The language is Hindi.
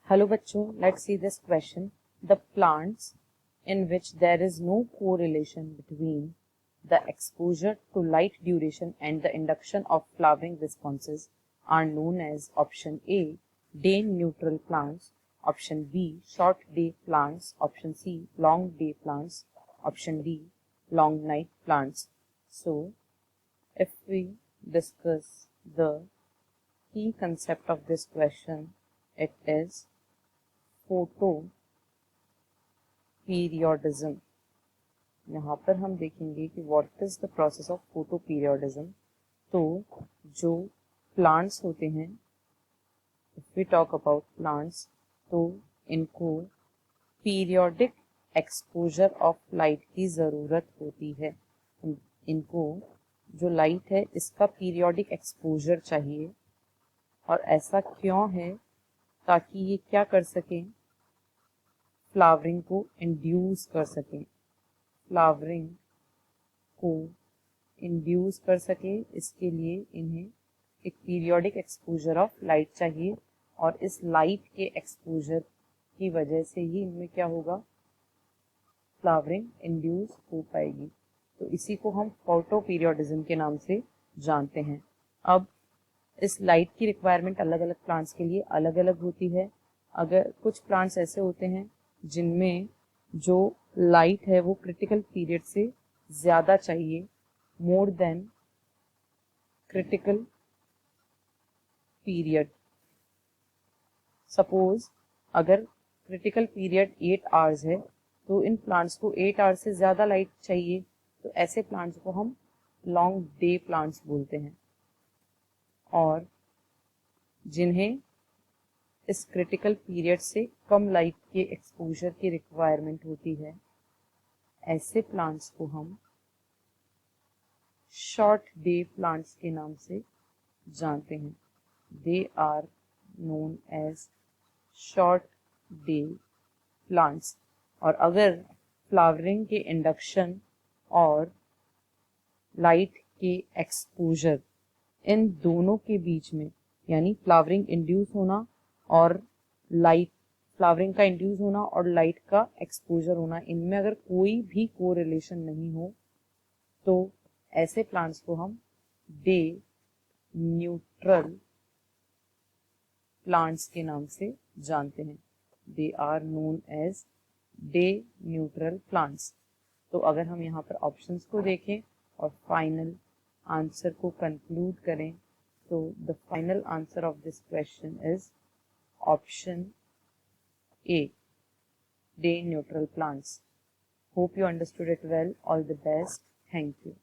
Hello बच्चों, let's see this question. The plants in which there is no correlation between the exposure to light duration and the induction of flowering responses are known as option A, day neutral plants, option B, short day plants, option C, long day plants, option D, long night plants. So, if we discuss the key concept of this question, it is photoperiodism. यहाँ पर हम देखेंगे कि what is the process of photoperiodism. तो जो प्लांट्स होते हैं, if we talk about plants, तो इनको पीरियोडिक एक्सपोजर ऑफ लाइट की ज़रूरत होती है. इनको जो लाइट है इसका पीरियोडिक एक्सपोजर चाहिए. और ऐसा क्यों है? ताकि ये क्या कर सकें, फ्लावरिंग को इंड्यूस कर सकें. फ्लावरिंग को इंड्यूस कर सके, इसके लिए इन्हें एक पीरियोडिक एक्सपोजर ऑफ लाइट चाहिए. और इस लाइट के एक्सपोजर की वजह से ही इनमें क्या होगा, फ्लावरिंग इंड्यूस हो पाएगी. तो इसी को हम फोटो पीरियोडिज्म के नाम से जानते हैं. अब इस लाइट की रिक्वायरमेंट अलग अलग प्लांट्स के लिए अलग अलग होती है. अगर कुछ प्लांट्स ऐसे होते हैं जिनमें जो लाइट है वो क्रिटिकल पीरियड से ज़्यादा चाहिए, more than critical period. Suppose अगर क्रिटिकल पीरियड 8 आवर्स है तो इन प्लांट्स को 8 आवर्स से ज़्यादा लाइट चाहिए. तो ऐसे प्लांट्स को हम लॉन्ग डे प्लांट्स बोलते हैं. और जिन्हें इस क्रिटिकल पीरियड से कम लाइट के एक्सपोजर की रिक्वायरमेंट होती है, ऐसे प्लांट्स को हम शॉर्ट डे प्लांट्स के नाम से जानते हैं. They are known as short day plants. और अगर फ्लावरिंग के इंडक्शन और लाइट के एक्सपोजर, इन दोनों के बीच में, यानी फ्लावरिंग इंड्यूस होना और लाइट, फ्लावरिंग का इंड्यूस होना और लाइट का एक्सपोजर होना, इनमें अगर कोई भी कोरिलेशन नहीं हो, तो ऐसे प्लांट्स को हम डे न्यूट्रल प्लांट्स के नाम से जानते हैं. They are known as day neutral plants. तो अगर हम यहाँ पर ऑप्शंस को देखें और फाइनल आंसर को कंक्लूड करें, तो the final answer of this question is option A, day neutral plants. Hope you understood it well. All the best. Thank you.